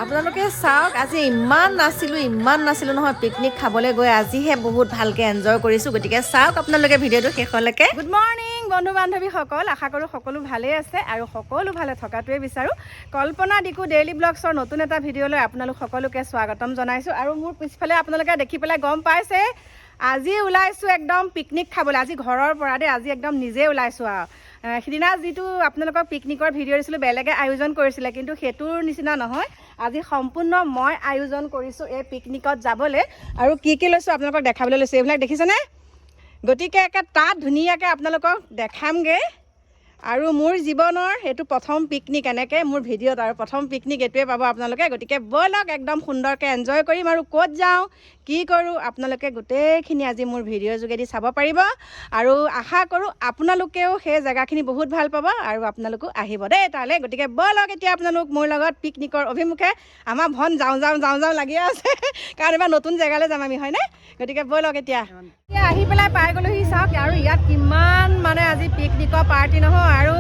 আপোনালোকে চাওক আজি ইমান নাছিলোঁ নহয় পিকনিক খাবলৈ গৈ আজিহে বহুত ভালকৈ এনজয় কৰিছোঁ গতিকে চাওক আপোনালোকে ভিডিঅ'টো শেষলৈকে গুড মৰ্ণিং বন্ধু বান্ধৱীসকল আশা কৰোঁ সকলো ভালেই আছে আৰু সকলো ভালে থকাটোৱে বিচাৰোঁ কল্পনা দিকু ডেইলি ব্লগছৰ নতুন এটা ভিডিঅ'লৈ আপোনালোক সকলোকে স্বাগতম জনাইছোঁ আৰু মোৰ পিছফালে আপোনালোকে দেখি পেলাই গম পাইছে আজি ওলাইছোঁ একদম পিকনিক খাবলৈ আজি ঘৰৰ পৰা দেই আজি একদম নিজে ওলাইছোঁ আৰু সিদিনা যিটো আপোনালোকৰ পিকনিকৰ ভিডিঅ' দিছিলোঁ বেলেগে আয়োজন কৰিছিলে কিন্তু সেইটোৰ নিচিনা নহয় আজি সম্পূৰ্ণ মই আয়োজন কৰিছোঁ এই পিকনিকত যাবলৈ আৰু কি লৈছোঁ আপোনালোকক দেখাবলৈ লৈছোঁ এইবিলাক দেখিছেনে গতিকে একে তাত ধুনীয়াকৈ আপোনালোকক দেখামগৈ আৰু মোৰ জীৱনৰ এইটো প্ৰথম পিকনিক এনেকৈ মোৰ ভিডিঅ'ত আৰু প্ৰথম পিকনিক এইটোৱে পাব আপোনালোকে গতিকে ব'লক একদম সুন্দৰকৈ এনজয় কৰিম আৰু ক'ত যাওঁ কি কৰোঁ আপোনালোকে গোটেইখিনি আজি মোৰ ভিডিঅ'ৰ যোগেদি চাব পাৰিব আৰু আশা কৰোঁ আপোনালোকেও সেই জেগাখিনি বহুত ভাল পাব আৰু আপোনালোকো আহিব দেই তালৈ গতিকে ব'লক এতিয়া আপোনালোক মোৰ লগত পিকনিকৰ অভিমুখে আমাৰ ভন যাওঁ লাগি আছে কাৰণ এবাৰ নতুন জেগালৈ যাম আমি হয়নে গতিকে ব'লক এতিয়া আহি পেলাই পাই গ'লোহি চাওক আৰু ইয়াত কিমান মানে আজি পিকনিকৰ পাৰ্টি নহয় আৰু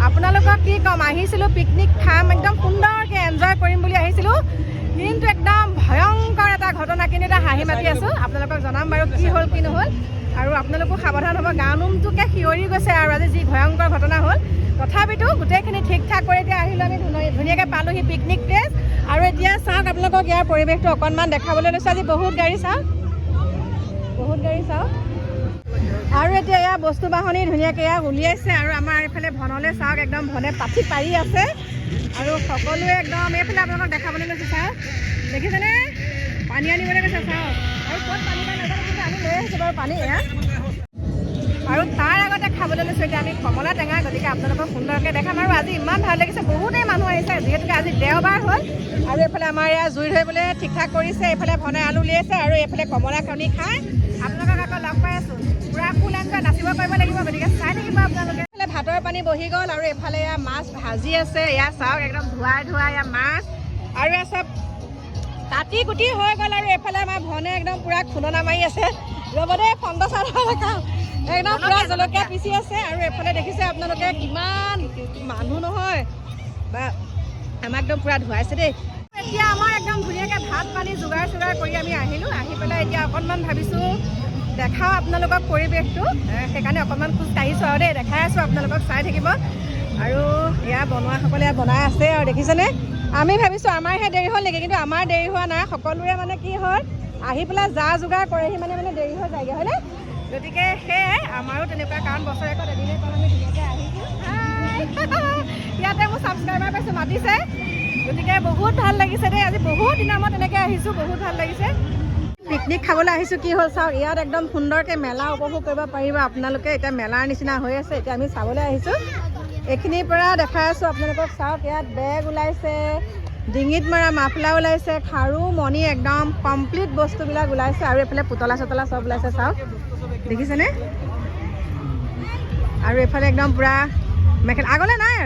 আপোনালোকক কি ক'ম আহিছিলোঁ পিকনিক খাম একদম সুন্দৰকৈ এনজয় কৰিম বুলি আহিছিলোঁ কিন্তু একদম ভয়ংকৰ এটা ঘটনা কিন্তু এটা হাঁহি মাতি আছোঁ আপোনালোকক জনাম বাৰু কি হ'ল কি নহ'ল আৰু আপোনালোকো সাৱধান হ'ব গা নোমটোকে শিয়ৰি গৈছে আৰু আজি যি ভয়ংকৰ ঘটনা হ'ল তথাপিতো গোটেইখিনি ঠিক ঠাক কৰি এতিয়া আহিলোঁ আমি ধুনীয়াকৈ পালোঁহি পিকনিক প্লেচ আৰু এতিয়া চাওক আপোনালোকক ইয়াৰ পৰিৱেশটো অকণমান দেখাবলৈ লৈছোঁ আজি বহুত গাড়ী চাওক আৰু এতিয়া এয়া বস্তু বাহনি ধুনীয়াকৈ এয়া উলিয়াইছে আৰু আমাৰ এইফালে ভনলৈ চাওক একদম ভনে পাঠি পাৰি আছে আৰু সকলোৱে একদম এইফালে আপোনালোকক দেখাবলৈ লৈছোঁ চাওক দেখিছেনে পানী আনিবলৈ গৈছে চাওক আৰু ক'ত পানী পাই নাজানো কিন্তু আমি লৈ আহিছোঁ বাৰু পানী এয়া আৰু তাৰ আগতে খাবলৈ লৈছোঁ এতিয়া আমি কমলা টেঙা গতিকে আপোনালোকক সুন্দৰকৈ দেখাম আৰু আজি ইমান ভাল লাগিছে বহুতেই মানুহ আহিছে যিহেতুকে আজি দেওবাৰ হ'ল আৰু এইফালে আমাৰ এয়া জুই ধৰিবলৈ ঠিক ঠাক কৰিছে এইফালে ভনে আলু উলিয়াইছে আৰু এইফালে কমলা কণী খাই আপোনালোকক আকৌ লগ পাই আছোঁ পূৰা ফুল এনজয় নাচিব পাৰিব লাগিব গতিকে চাই থাকিব আপোনালোকে এইফালে ভাতৰ পানী বহি গ'ল আৰু এইফালে এয়া মাছ ভাজি আছে এয়া চাওক একদম ধোৱাই এয়া মাছ আৰু এয়া চব কাটি কুটি হৈ গ'ল আৰু এইফালে আমাৰ ভনে একদম পূৰা খুন্দনা মাৰি আছে ৰ'ব দেই ফন্দ চাই দেখাওঁ একদম পূৰা জলকীয়া পিচি আছে আৰু এইফালে দেখিছে আপোনালোকে কিমান মানুহ নহয় বা আমাক একদম পূৰা ধুৱাইছে দেই এতিয়া আমাৰ একদম ধুনীয়াকৈ ভাত পানী যোগাৰ চোগাৰ কৰি আমি আহিলোঁ আহি পেলাই এতিয়া অকণমান ভাবিছোঁ দেখাওঁ আপোনালোকক পৰিৱেশটো সেইকাৰণে অকণমান খোজ কাঢ়িছোঁ আৰু দেই দেখাই আছোঁ আপোনালোকক চাই থাকিব আৰু এয়া বনোৱাসকলে বনাই আছে আৰু দেখিছেনে আমি ভাবিছোঁ আমাৰহে দেৰি হ'ল নেকি কিন্তু আমাৰ দেৰি হোৱা নাই সকলোৰে মানে কি হয় আহি পেলাই যা যোগাৰ কৰেহি মানে দেৰি হৈ যায়গৈ হয়নে গতিকে সেয়াই আমাৰো তেনেকুৱা কাৰণ বছৰেকত এদিনে কাৰণ আমি ধুনীয়াকৈ আহিছোঁ ইয়াতে মোৰ ছাবস্ক্ৰাইবাৰ পাইছোঁ মাতিছে গতিকে বহুত ভাল লাগিছে দেই আজি বহুত দিনৰ মই তেনেকৈ আহিছোঁ বহুত ভাল লাগিছে পিকনিক খাবলৈ আহিছোঁ কি হ'ল চাওক ইয়াত একদম সুন্দৰকৈ মেলা উপভোগ কৰিব পাৰিব আপোনালোকে এতিয়া মেলাৰ নিচিনা হৈ আছে এতিয়া আমি চাবলৈ আহিছোঁ এইখিনিৰ পৰা দেখাই আছোঁ আপোনালোকক চাওক ইয়াত বেগ ওলাইছে ডিঙিত মৰা মাফলা ওলাইছে খাৰু মণি একদম কমপ্লিট বস্তুবিলাক ওলাইছে আৰু এইফালে পুতলা চতলা চব ওলাইছে চাওক দেখিছেনে আৰু এইফালে একদম পূৰা মেখেলা আগলৈ নাই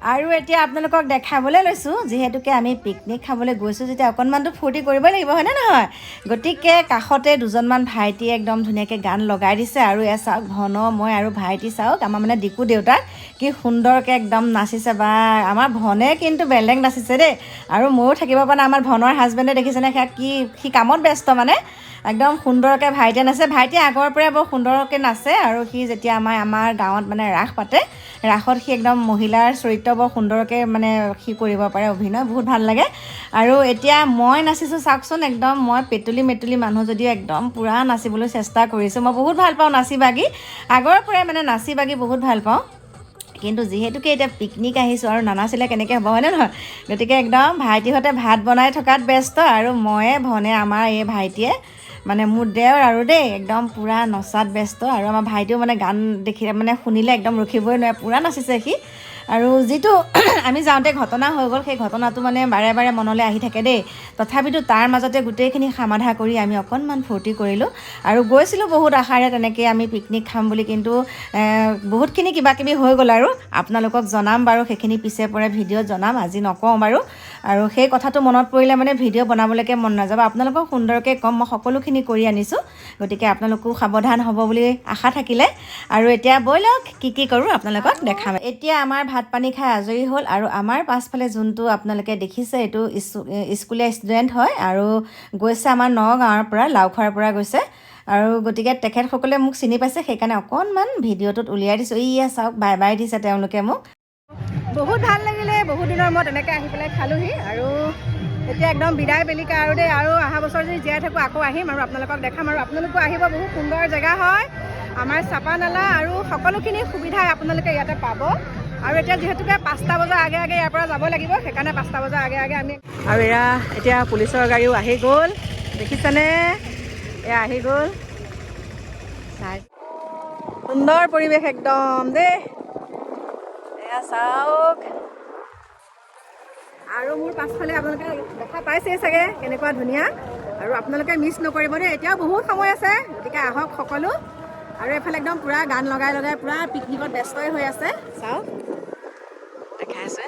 আৰু এতিয়া আপোনালোকক দেখাবলৈ লৈছোঁ যিহেতুকে আমি পিকনিক খাবলৈ গৈছোঁ যেতিয়া অকণমানতো ফূৰ্তি কৰিব লাগিব হয়নে নহয় গতিকে কাষতে দুজনমান ভাইটিয়ে একদম ধুনীয়াকৈ গান লগাই দিছে আৰু এয়া চাওক ভন মই আৰু ভাইটি চাওক আমাৰ মানে দিকু দেউতাক কি সুন্দৰকৈ একদম নাচিছে বা আমাৰ ভনে কিন্তু বেলেগ নাচিছে দেই আৰু ময়ো থাকিব পৰা নাই আমাৰ ভনৰ হাজবেণ্ডে দেখিছেনে সেয়া কি সি কামত ব্যস্ত মানে একদম সুন্দৰকৈ ভাইটিয়ে নাচে ভাইটিয়ে আগৰ পৰাই বৰ সুন্দৰকৈ নাচে আৰু সি যেতিয়া আমাৰ গাঁৱত মানে ৰাস পাতে ৰাসত সি একদম মহিলাৰ চৰিত্ৰ বৰ সুন্দৰকৈ মানে সি কৰিব পাৰে অভিনয় বহুত ভাল লাগে আৰু এতিয়া মই নাচিছোঁ চাওকচোন একদম মই পেটুলি মানুহ যদিও একদম পূৰা নাচিবলৈ চেষ্টা কৰিছোঁ মই বহুত ভাল পাওঁ নাচি বাগি আগৰ পৰাই মানে নাচি বাগি বহুত ভাল পাওঁ কিন্তু যিহেতুকে এতিয়া পিকনিক আহিছোঁ আৰু নানাচিলে কেনেকৈ হ'ব হয়নে নহয় গতিকে একদম ভাইটিহঁতে ভাত বনাই থকাত ব্যস্ত আৰু ময়ে ভনে আমাৰ এই ভাইটিয়ে মানে মোৰ দেওৰ আৰু দেই একদম পূৰা নচাত ব্যস্ত আৰু আমাৰ ভাইটিও মানে গান দেখিলে মানে শুনিলে একদম ৰখিবই নোৱাৰে পূৰা নাচিছে সি আৰু যিটো আমি যাওঁতে ঘটনা হৈ গ'ল সেই ঘটনাটো মানে বাৰে বাৰে মনলৈ আহি থাকে দেই তথাপিতো তাৰ মাজতে গোটেইখিনি সমাধা কৰি আমি অকণমান ফূৰ্তি কৰিলোঁ আৰু গৈছিলোঁ বহুত আশাৰে তেনেকৈ আমি পিকনিক খাম বুলি কিন্তু বহুতখিনি কিবাকিবি হৈ গ'ল আৰু আপোনালোকক জনাম বাৰু সেইখিনি পিছে পৰে ভিডিঅ'ত জনাম আজি নকওঁ বাৰু আৰু সেই কথাটো মনত পৰিলে মানে ভিডিঅ' বনাবলৈকে মন নাযাব। আপোনালোকক সুন্দৰকৈ ক'ম, মই সকলোখিনি কৰি আনিছোঁ, গতিকে আপোনালোকো সাৱধান হ'ব বুলি আশা থাকিলে। আৰু এতিয়া ব'লক কি কৰোঁ আপোনালোকক দেখাম। এতিয়া আমাৰ ভাত পানী খাই আজৰি হ'ল, আৰু আমাৰ পাছফালে যোনটো আপোনালোকে দেখিছে এইটো স্কুলীয়া ষ্টুডেণ্ট হয়, আৰু গৈছে আমাৰ নগাঁৱৰ পৰা, লাওখোৱাৰ পৰা গৈছে। আৰু গতিকে তেখেতসকলে মোক চিনি পাইছে, সেইকাৰণে অকণমান ভিডিঅ'টোত উলিয়াই দিছোঁ। এইয়া চাওক, বাই বাই দিছে তেওঁলোকে মোক। বহুত ভাল লাগিলে, বহুত দিনৰ মূৰত এনেকৈ আহি পেলাই খালোহি। আৰু এতিয়া একদম বিদায় বেলিকা আৰু দেই, আৰু অহা বছৰ যদি জীয়াই থাকোঁ আকৌ আহিম আৰু আপোনালোকক দেখাম। আৰু আপোনালোকো আহিব, বহুত সুন্দৰ জেগা হয় আমাৰ চাপানালা, আৰু সকলোখিনি সুবিধাই আপোনালোকে ইয়াতে পাব। আৰু এতিয়া যিহেতুকে 5টা বজাৰ আগে আগে ইয়াৰ পৰা যাব লাগিব, সেইকাৰণে 5টা বজাৰ আগে আগে আমি। আৰু এতিয়া পুলিচৰ গাড়ীও আহি গ'ল, দেখিছেনে? এয়া আহি গ'ল, চাই সুন্দৰ পৰিৱেশ একদম দেই, এয়া চাওক। আৰু মোৰ পাছফালে আপোনালোকে দেখা পাইছেই চাগে কেনেকুৱা ধুনীয়া। আৰু আপোনালোকে মিছ নকৰিব দেই, এতিয়াও বহুত সময় আছে, গতিকে আহক সকলো। আৰু এইফালে একদম পূৰা গান লগাই পূৰা পিকনিকত ব্যস্তই হৈ আছে, চাওক দেখাই আছে।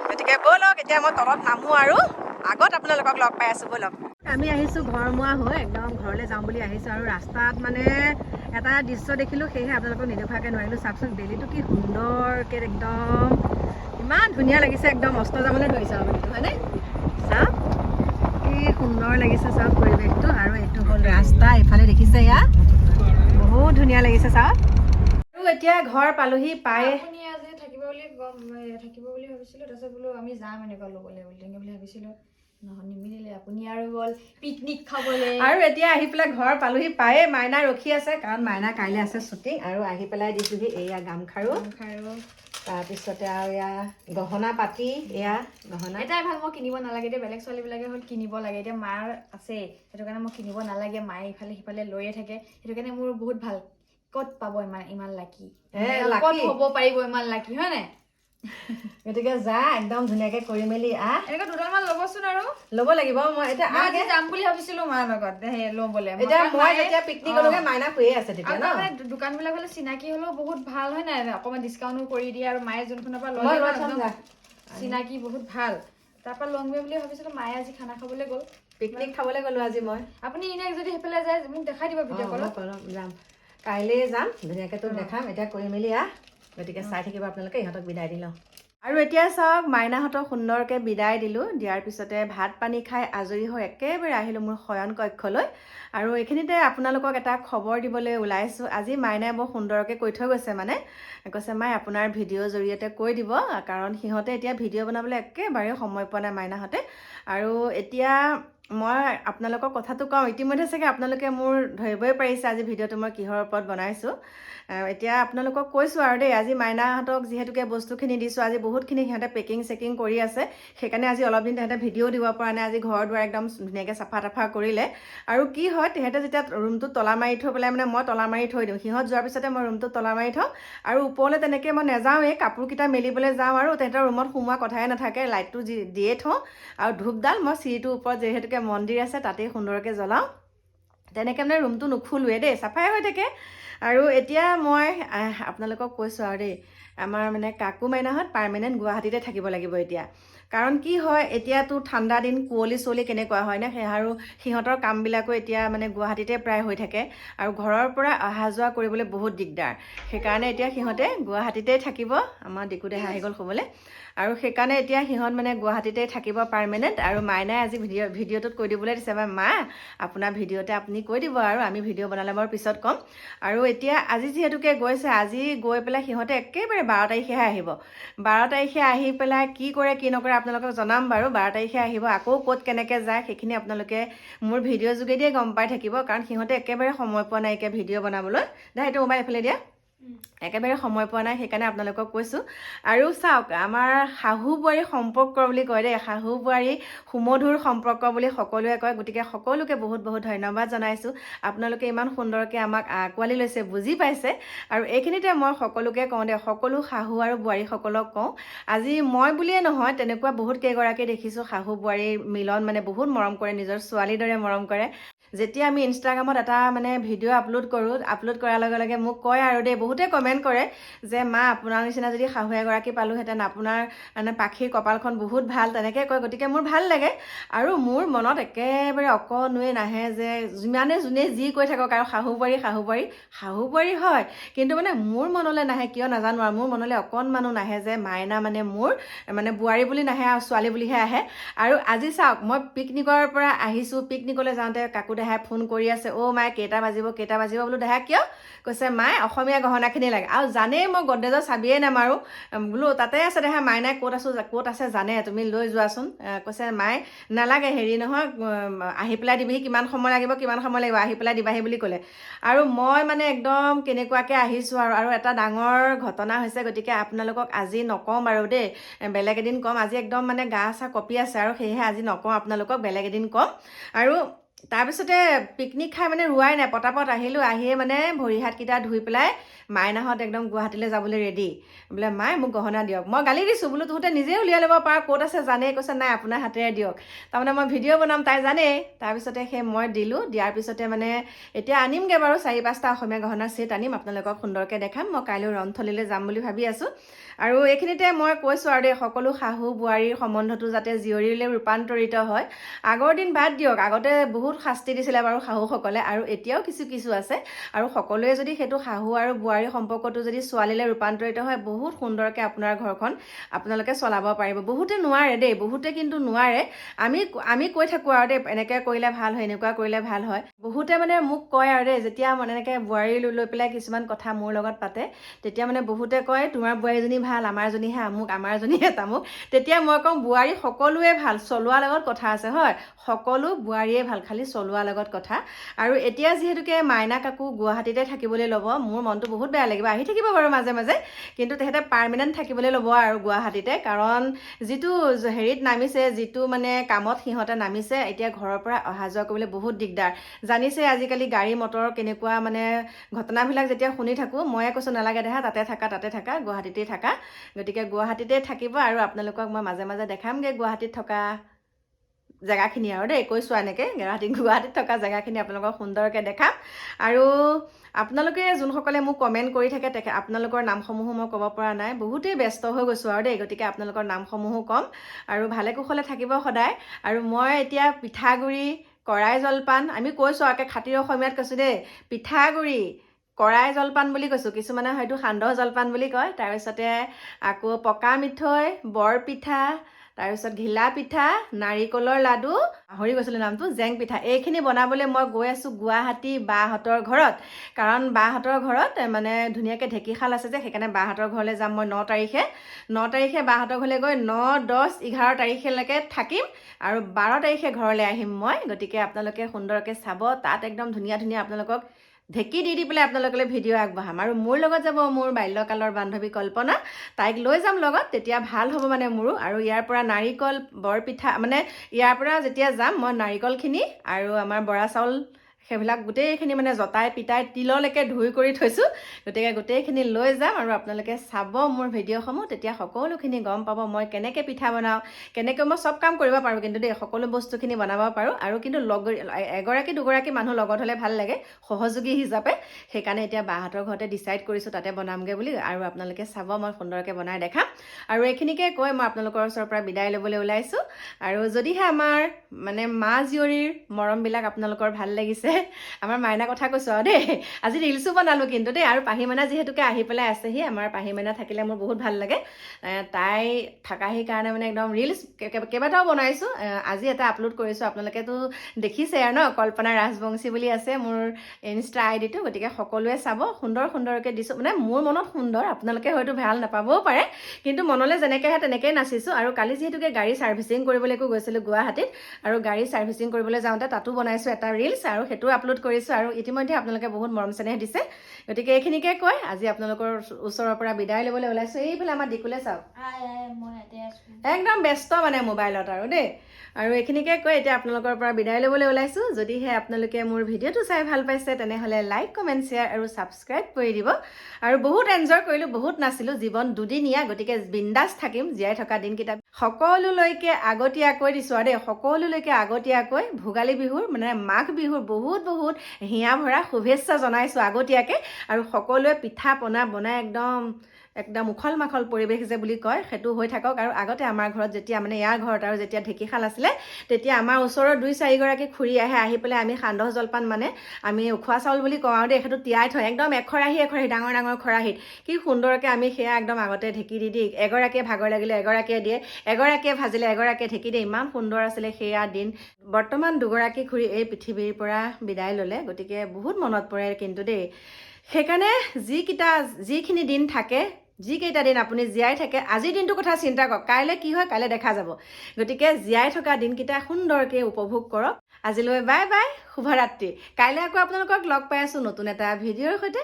গতিকে ব'লক এতিয়া মই তলত নামো, আৰু আগত আপোনালোকক লগ পাই আছোঁ, ব'লক। আমি আহিছোঁ ঘৰমুৱা হৈ, একদম ঘৰলৈ যাওঁ বুলি আহিছোঁ। আৰু ৰাস্তাত মানে এটা দৃশ্য দেখিলোঁ, সেয়েহে আপোনালোকক নেদেখুৱাকৈ নোৱাৰিলোঁ। চাওকচোন বেলিটো কি সুন্দৰকৈ একদম ইমান ধুনীয়া লাগিছে, একদম অস্ত যাবলৈ ধৰিছে আৰু বেলিটো, হয়নে? চাওক কি সুন্দৰ লাগিছে, চাওক পৰিৱেশটো। আৰু এইটো হ'ল ৰাস্তা, এইফালে দেখিছে এয়া বহুত ধুনীয়া লাগিছে, চাওক। আৰু এতিয়া ঘৰ পালোহি, পাই থাকিব বুলি ভাবিছিলোঁ, তাৰপিছত বোলো আমি যাম এনেকুৱা ল'বলৈ বুলি ভাবিছিলোঁ, নিমিলিলে। আপুনি আৰু গ'ল পিকনিক খাবলৈ। আৰু এতিয়া আহি পেলাই ঘৰ পালোহি, পায়ে মাইনা ৰখি আছে, কাৰণ মাইনা কাইলৈ আছে শ্বুটিং। আৰু আহি পেলাই দিছোঁহি এয়া গামখাৰু, তাৰপিছতে আৰু এয়া গহনা পাতি, এয়া গহনা। এটাই ভাল, মই কিনিব নালাগে। এতিয়া বেলেগ ছোৱালীবিলাকে হ'ল কিনিব লাগে, এতিয়া মাৰ আছে, সেইটো কাৰণে মই কিনিব নালাগে। মায়ে ইফালে সিফালে লৈয়ে থাকে, সেইটো কাৰণে মোৰ বহুত ভাল। ক'ত পাব ইমান লাকি, ক'ত হ'ব পাৰিব ইমান লাকি, হয় নাই? গতিকে যা একদম ধুনীয়াকৈ কৰি মেলি এনেকুৱা দুডালমান ল'বচোন, আৰু ল'ব লাগিব। মই এতিয়া যাম বুলি ভাবিছিলোঁ মাৰ লগত ল'বলৈ। এতিয়া মই যেতিয়া পিকনিকলৈকে মাইনা শুয়ে আছে তেতিয়া ন, দোকান বিলাক হ'লে চিনাকি হ'লেও বহুত ভাল, হয় নাই? অকণমান ডিছকাউণ্টো কৰি দিয়ে, আৰু মায়ে যোনখনৰ পৰা ল'লে চিনাকি বহুত ভাল, তাৰ পৰা ল'মগৈ বুলি ভাবিছিলোঁ। মায়ে আজি খানা খাবলৈ গ'ল, পিকনিক খাবলৈ গ'লো আজি মই। আপুনি এনে যদি সেইফালে যায় মোক দেখাই দিব ভিডিঅ' কলত। যাম, কাইলৈ যাম, ধুনীয়াকৈ তোক দেখাম। এতিয়া কৰি মেলি গতিকে চাই থাকিব আপোনালোকে, ইহঁতক বিদায় দি লওঁ। আৰু এতিয়া চাওক, মাইনাহঁতক সুন্দৰকৈ বিদায় দিলোঁ। দিয়াৰ পিছতে ভাত পানী খাই আজৰি হৈ একেবাৰে আহিলোঁ মোৰ শয়ন কক্ষলৈ। আৰু এইখিনিতে আপোনালোকক এটা খবৰ দিবলৈ ওলাইছোঁ। আজি মাইনাই বৰ সুন্দৰকৈ কৈ থৈ গৈছে, মানে কৈছে মাই আপোনাৰ ভিডিঅ'ৰ জৰিয়তে কৈ দিব, কাৰণ সিহঁতে এতিয়া ভিডিঅ' বনাবলৈ একেবাৰে সময় পোৱা নাই মাইনাহঁতে। আৰু এতিয়া মই আপোনালোকক কথাটো কওঁ, ইতিমধ্যে চাগে আপোনালোকে মোৰ ধৰিবই পাৰিছে আজি ভিডিঅ'টো মই কিহৰ ওপৰত বনাইছোঁ। এতিয়া আপোনালোকক কৈছোঁ আৰু দেই, আজি মাইনাহঁতক যিহেতুকে বস্তুখিনি দিছোঁ, আজি বহুতখিনি সিহঁতে পেকিং চেকিং কৰি আছে, সেইকাৰণে আজি অলপ দিন তেহেঁতে ভিডিঅ' দিব পৰা নাই। আজি ঘৰ দুৱাৰ একদম ধুনীয়াকৈ চাফা তাফা কৰিলে। আৰু কি হয়, তেহেঁতে যেতিয়া ৰুমটোত তলা মাৰি থৈ পেলাই, মানে মই তলা মাৰি থৈ দিওঁ, সিহঁত যোৱাৰ পিছতে মই ৰুমটোত তলা মাৰি থওঁ। আৰু ওপৰলৈ তেনেকৈ মই নাযাওঁৱেই, কাপোৰকেইটা মেলিবলৈ যাওঁ, আৰু তেহেঁতৰ ৰুমত সোমোৱা কথাই নাথাকে, লাইটটো দিয়ে থওঁ। আৰু ধূপডাল মই চিৰিটোৰ ওপৰত যিহেতুকে মন্দিৰ আছে তাতেই সুন্দৰকৈ জ্বলাওঁ, তেনেকৈ মানে ৰুমটো নুখুলোৱে দেই, চাফাই হৈ থাকে। আৰু এতিয়া মই আপোনালোকক কৈছোঁ আৰু দেই, আমাৰ মানে কাকু মাইনাহঁত পাৰ্মানেণ্ট গুৱাহাটীতে থাকিব লাগিব এতিয়া। কাৰণ কি হয়, এতিয়াতো ঠাণ্ডা দিন, কুঁৱলী চুঁৱলী কেনেকুৱা হয় নে, আৰু সিহঁতৰ কামবিলাকো এতিয়া মানে গুৱাহাটীতে প্ৰায় হৈ থাকে, আৰু ঘৰৰ পৰা অহা যোৱা কৰিবলৈ বহুত দিগদাৰ। সেইকাৰণে এতিয়া সিহঁতে গুৱাহাটীতেই থাকিব। আমাৰ ডিকুদেহা আহি গ'ল শুবলৈ, আৰু সেইকাৰণে এতিয়া সিহঁত মানে গুৱাহাটীতেই থাকিব পাৰ্মানেণ্ট। আৰু মাইনাই আজি ভিডিঅ'টোত কৈ দিবলৈ দিছে, মা আপোনাৰ ভিডিঅ'তে আপুনি কৈ দিব, আৰু আমি ভিডিঅ' বনালে মই পিছত ক'ম। আৰু এতিয়া আজি যিহেতুকে গৈছে, আজি গৈ পেলাই সিহঁতে একেবাৰে 12 তাৰিখেহে আহিব। 12 তাৰিখে আহি পেলাই কি কৰে কি নকৰে আপোনালোকক জনাম বাৰু। 12 তাৰিখে আহিব, আকৌ ক'ত কেনেকৈ যায় সেইখিনি আপোনালোকে মোৰ ভিডিঅ'ৰ যোগেদিয়ে গম পাই থাকিব, কাৰণ সিহঁতে একেবাৰে সময় পোৱা নাই এতিয়া ভিডিঅ' বনাবলৈ। দে সেইটো মোবাইল এইফালে দিয়া, একেবাৰে সময় পোৱা নাই, সেইকাৰণে আপোনালোকক কৈছোঁ। আৰু চাওক, আমাৰ শাহু বোৱাৰী সম্পৰ্ক বুলি কয় দেই, শাহু বোৱাৰী সুমধুৰ সম্পৰ্ক বুলি সকলোৱে কয়। গতিকে সকলোকে বহুত বহুত ধন্যবাদ জনাইছোঁ, আপোনালোকে ইমান সুন্দৰকৈ আমাক আঁকোৱালি লৈছে, বুজি পাইছে। আৰু এইখিনিতে মই সকলোকে কওঁ দে, সকলো শাহু আৰু বোৱাৰীসকলক কওঁ, আজি মই বুলিয়ে নহয়, তেনেকুৱা বহুত কেইগৰাকী দেখিছোঁ শাহু বোৱাৰীৰ মিলন, মানে বহুত মৰম কৰে, নিজৰ ছোৱালীৰ দৰে মৰম কৰে। যেতিয়া আমি ইনষ্টাগ্ৰামত এটা মানে ভিডিঅ' আপলোড কৰোঁ, আপলোড কৰাৰ লগে লগে মোক কয় আৰু দেই, বহুতে কমেণ্ট কৰে যে মা আপোনাৰ নিচিনা যদি শাহু এগৰাকী পালোহেঁতেন, আপোনাৰ মানে পাখিৰ কপালখন বহুত ভাল, তেনেকৈ কয়। গতিকে মোৰ ভাল লাগে আৰু মোৰ মনত একেবাৰে অকণোৱে নাহে যে যিমানে যোনে যি কৈ থাকক আৰু শাহু বোৱাৰী হয়, কিন্তু মানে মোৰ মনলৈ নাহে, কিয় নাজানো আৰু মোৰ মনলৈ অকণমানো নাহে যে মাইনা মানে মোৰ মানে বোৱাৰী বুলি নাহে আৰু ছোৱালী বুলিহে আহে। আৰু আজি চাওক, মই পিকনিকৰ পৰা আহিছোঁ, পিকনিকলৈ যাওঁতে কাকু দেহাই ফোন কৰি আছে, অ' মায়ে কেইটা বাজিব বোলো। দেহা কিয়? কৈছে মায়ে অসমীয়া গহনাখিনি লাগে। আৰু জানেই মই গড্ৰেজৰ চাবিয়ে নামাৰোঁ, বোলো তাতে আছে দেহা, মাইনাই ক'ত আছে জানে, তুমি লৈ যোৱাচোন। কৈছে মায়ে নালাগে, হেৰি নহয়, আহি পেলাই দিবিহি, কিমান সময় লাগিব, আহি পেলাই দিবাহি বুলি ক'লে। আৰু মই মানে একদম কেনেকুৱাকৈ আহিছোঁ আৰু এটা ডাঙৰ ঘটনা হৈছে। গতিকে আপোনালোকক আজি নকওঁ বাৰু দেই, বেলেগ এদিন ক'ম। আজি একদম মানে গা চা কঁপি আছে আৰু সেয়েহে আজি নকওঁ আপোনালোকক, বেলেগ এদিন ক'ম। আৰু তাৰপিছতে পিকনিক খাই মানে ৰোৱাই নাই, পটাপট আহিলোঁ, আহিয়ে মানে ভৰি হাতকেইটা ধুই পেলাই মাইনাহঁত একদম গুৱাহাটীলৈ যাবলৈ ৰেডি। বোলে মায়ে মোক গহনা দিয়ক। মই গালি দিছোঁ, বোলো তহঁতে নিজে উলিয়াই ল'ব পাৰ, ক'ত আছে জানেই। কৈছে নাই আপোনাৰ হাতেৰে দিয়ক, তাৰমানে মই ভিডিঅ' বনাম তাই জানেই। তাৰপিছতে সেই মই দিলোঁ, দিয়াৰ পিছতে মানে এতিয়া আনিমগৈ বাৰু 4-5টা অসমীয়া গহনাৰ ছেট আনিম, আপোনালোকক সুন্দৰকৈ দেখাম। মই কাইলৈ ৰন্থলীলৈ যাম বুলি ভাবি আছোঁ। আৰু এইখিনিতে মই কৈছোঁ আৰু দেই, সকলো শাহু বোৱাৰীৰ সম্বন্ধটো যাতে জীয়ৰীলৈ ৰূপান্তৰিত হয়। আগৰ দিন বাদ দিয়ক, আগতে বহুত শাস্তি দিছিলে বাৰু শাহুসকলে, আৰু এতিয়াও কিছু আছে। আৰু সকলোৱে যদি সেইটো শাহু আৰু বোৱাৰীৰ সম্পৰ্কটো যদি ছোৱালীলৈ ৰূপান্তৰিত হয়, বহুত সুন্দৰকৈ আপোনাৰ ঘৰখন আপোনালোকে চলাব পাৰিব। বহুতে নোৱাৰে দেই, বহুতে কিন্তু নোৱাৰে। আমি কৈ থাকোঁ আৰু দেই, এনেকৈ কৰিলে ভাল হয়, এনেকুৱা কৰিলে ভাল হয়। বহুতে মানে মোক কয় আৰু দেই, যেতিয়া মানে এনেকৈ বোৱাৰী লৈ পেলাই কিছুমান কথা মোৰ লগত পাতে, তেতিয়া মানে বহুতে কয় তোমাৰ বোৱাৰীজনী ভাল, আমাৰজনীহে আমুক, আমাৰজনীহে তামুক। তেতিয়া মই কওঁ বোৱাৰী সকলোৱে ভাল, চলোৱাৰ লগত কথা আছে, হয়, সকলো বোৱাৰীয়ে ভাল, খালি চলোৱাৰ লগত কথা। আৰু এতিয়া যিহেতুকে মাইনা কাকু গুৱাহাটীতে থাকিবলৈ ল'ব, মোৰ মনটো বহুত বেয়া লাগিব। আহি থাকিব বাৰু মাজে মাজে, কিন্তু তেহেঁতে পাৰ্মানেণ্ট থাকিবলৈ ল'ব আৰু গুৱাহাটীতে। কাৰণ যিটো হেৰিত নামিছে, যিটো মানে কামত সিহঁতে নামিছে, এতিয়া ঘৰৰ পৰা অহা যোৱা কৰিবলৈ বহুত দিগদাৰ। জানিছে আজিকালি গাড়ী মটৰ কেনেকুৱা মানে ঘটনাবিলাক যেতিয়া শুনি থাকোঁ, ময়ে কৈছোঁ নালাগে দেহা, তাতে থাকা, গুৱাহাটীতেই থাকা। গতিকে গুৱাহাটীতে থাকিব আৰু আপোনালোকক মই মাজে মাজে দেখামগৈ গুৱাহাটীত থকা জেগাখিনি আৰু দেই, কৈছোঁ এনেকৈ গুৱাহাটীত থকা জেগাখিনি আপোনালোকক সুন্দৰকৈ দেখাম। আৰু আপোনালোকে যোনসকলে মোক কমেণ্ট কৰি থাকে, আপোনালোকৰ নামসমূহো মই ক'ব পৰা নাই, বহুতেই ব্যস্ত হৈ গৈছোঁ আৰু দেই। গতিকে আপোনালোকৰ নামসমূহো ক'ম, আৰু ভালে কুশলে থাকিব সদায়। আৰু মই এতিয়া পিঠাগুড়ি, কৰাই জলপান, আমি কৈছোঁ আৰু খাতিৰ অসমীয়াত কৈছোঁ দেই, পিঠাগুড়ি, কৰাই জলপান বুলি কৈছোঁ, কিছুমানে হয়তো সান্দহ জলপান বুলি কয়। তাৰপিছতে আকৌ পকা মিঠৈ, বৰপিঠা, তাৰপিছত ঘিলা পিঠা, নাৰিকলৰ লাডু, পাহৰি গৈছিলোঁ নামটো, জেং পিঠা। এইখিনি বনাবলৈ মই গৈ আছোঁ গুৱাহাটী বাহঁতৰ ঘৰত। কাৰণ বাহঁতৰ ঘৰত মানে ধুনীয়াকৈ ঢেঁকীশাল আছে যে, সেইকাৰণে বাহঁতৰ ঘৰলৈ যাম মই 9 তাৰিখে বাহঁতৰ ঘৰলৈ গৈ 9, 10, 11 তাৰিখলৈকে থাকিম, আৰু 12 তাৰিখে ঘৰলৈ আহিম মই। গতিকে আপোনালোকে সুন্দৰকৈ চাব, তাত একদম ধুনীয়া আপোনালোকক ঢেঁকী দি পেলাই আপোনালোকলৈ ভিডিঅ' আগবঢ়াম। আৰু মোৰ লগত যাব মোৰ বাল্যকালৰ বান্ধৱী কল্পনা, তাইক লৈ যাম লগত, তেতিয়া ভাল হ'ব মানে মোৰো। আৰু ইয়াৰ পৰা নাৰিকল, বৰপিঠা, মানে ইয়াৰ পৰা যেতিয়া যাম মই নাৰিকলখিনি আৰু আমাৰ বৰা চাউল, সেইবিলাক গোটেইখিনি মানে জতাই পিতাই তিললৈকে ধুই কৰি থৈছোঁ। গতিকে গোটেইখিনি লৈ যাম, আৰু আপোনালোকে চাব মোৰ ভিডিঅ'সমূহ, তেতিয়া সকলোখিনি গম পাব মই কেনেকৈ পিঠা বনাওঁ, কেনেকৈ মই চব কাম কৰিব পাৰোঁ কিন্তু দেই, সকলো বস্তুখিনি বনাব পাৰোঁ। আৰু কিন্তু এগৰাকী দুগৰাকী মানুহ লগত হ'লে ভাল লাগে, সহযোগী হিচাপে। সেইকাৰণে এতিয়া বাহঁতৰ ঘৰতে ডিচাইড কৰিছোঁ তাতে বনামগৈ বুলি, আৰু আপোনালোকে চাব মই সুন্দৰকৈ বনাই দেখাম। আৰু এইখিনিকে কৈ মই আপোনালোকৰ ওচৰৰ পৰা বিদায় ল'বলৈ ওলাইছোঁ। আৰু যদিহে আমাৰ মানে মা জীয়ৰীৰ মৰমবিলাক আপোনালোকৰ ভাল লাগিছে, আমাৰ মাইনা কথা কৈছোঁ আৰু দেই, আজি ৰিলচো বনালোঁ কিন্তু দেই। আৰু পাহি মাইনা যিহেতুকে আহি পেলাই আছেহি, আমাৰ পাহি মাইনা থাকিলে মোৰ বহুত ভাল লাগে। তাই থাকাহি কাৰণে মানে একদম ৰিলচ কেইবাটাও বনাইছোঁ। আজি এটা আপলোড কৰিছোঁ, আপোনালোকেতো দেখিছে আৰু ন, কল্পনা ৰাজবংশী বুলি আছে মোৰ ইনষ্টা আইডিটো। গতিকে সকলোৱে চাব, সুন্দৰকৈ দিছোঁ, মানে মোৰ মনত সুন্দৰ, আপোনালোকে হয়তো ভাল নাপাবও পাৰে, কিন্তু মনলৈ যেনেকৈ আহে তেনেকৈয়ে নাচিছোঁ। আৰু কালি যিহেতুকে গাড়ী ছাৰ্ভিচিং কৰিবলৈকো গৈছিলোঁ গুৱাহাটীত, আৰু গাড়ী ছাৰ্ভিচিং কৰিবলৈ যাওঁতে তাতো বনাইছোঁ এটা ৰিলচ, আৰু সেইটো আপলোড কৰিছোঁ। আৰু ইতিমধ্যে আপোনালোকে বহুত মৰম চেনেহ দিছে। গতিকে এইখিনিকে কৈ আজি আপোনালোকৰ ওচৰৰ পৰা বিদায় ল'বলৈ ওলাইছোঁ। এইফালে আমাৰ দিকুলে চাওক, একদম ব্যস্ত মানে মোবাইলত আৰু দেই। আৰু এইখিনিকে কৈ এতিয়া আপোনালোকৰ পৰা বিদায় ল'বলৈ ওলাইছোঁ। যদিহে আপোনালোকে মোৰ ভিডিঅ'টো চাই ভাল পাইছে তেনেহ'লে লাইক কমেণ্ট শ্বেয়াৰ আৰু ছাবস্ক্ৰাইব কৰি দিব। আৰু বহুত এনজয় কৰিলোঁ, বহুত নাছিলোঁ। জীৱন দুদিনীয়া, গতিকে বিন্দাছ থাকিম জীয়াই থকা দিনকেইটা। সকলোলৈকে আগতীয়াকৈ দিছোঁ আৰু দেই, সকলোলৈকে আগতীয়াকৈ ভোগালী বিহুৰ মানে মাঘ বিহুৰ বহুত বহুত হিয়া ভৰা শুভেচ্ছা জনাইছোঁ আগতীয়াকৈ। আৰু সকলোৱে পিঠা পনা বনাই একদম উখল মাখল পৰিৱেশ যে বুলি কয় সেইটো হৈ থাকক। আৰু আগতে আমাৰ ঘৰত যেতিয়া মানে ইয়াৰ ঘৰত আৰু যেতিয়া ঢেঁকীশাল আছিলে তেতিয়া আমাৰ ওচৰৰ 2-4গৰাকী খুৰী আহি পেলাই আমি সান্দহ জলপান মানে আমি উখোৱা চাউল বুলি কওঁ আৰু দেই, সেইটো তিয়াই থয় একদম এখৰাহি ডাঙৰ ডাঙৰ খৰাহিত। কি সুন্দৰকৈ আমি সেয়া একদম আগতে ঢেঁকী দি এগৰাকীয়ে ভাগৰ লাগিলে এগৰাকীয়ে দিয়ে, এগৰাকীয়ে ভাজিলে এগৰাকীয়ে ঢেঁকী দিয়ে। ইমান সুন্দৰ আছিলে সেয়া দিন। বৰ্তমান দুগৰাকী খুৰী এই পৃথিৱীৰ পৰা বিদায় ল'লে, গতিকে বহুত মনত পৰে কিন্তু দেই। সেইকাৰণে যিখিনি দিন থাকে, যিকেইটা দিন আপুনি জীয়াই থাকে, আজিৰ দিনটোৰ কথা চিন্তা কৰক, কাইলৈ কি হয় কাইলৈ দেখা যাব। গতিকে জীয়াই থকা দিনকেইটা সুন্দৰকৈ উপভোগ কৰক। আজিলৈ বাই বাই, শুভৰাত্ৰি। কাইলৈ আকৌ আপোনালোকক লগ পাই আছোঁ নতুন এটা ভিডিঅ'ৰ সৈতে।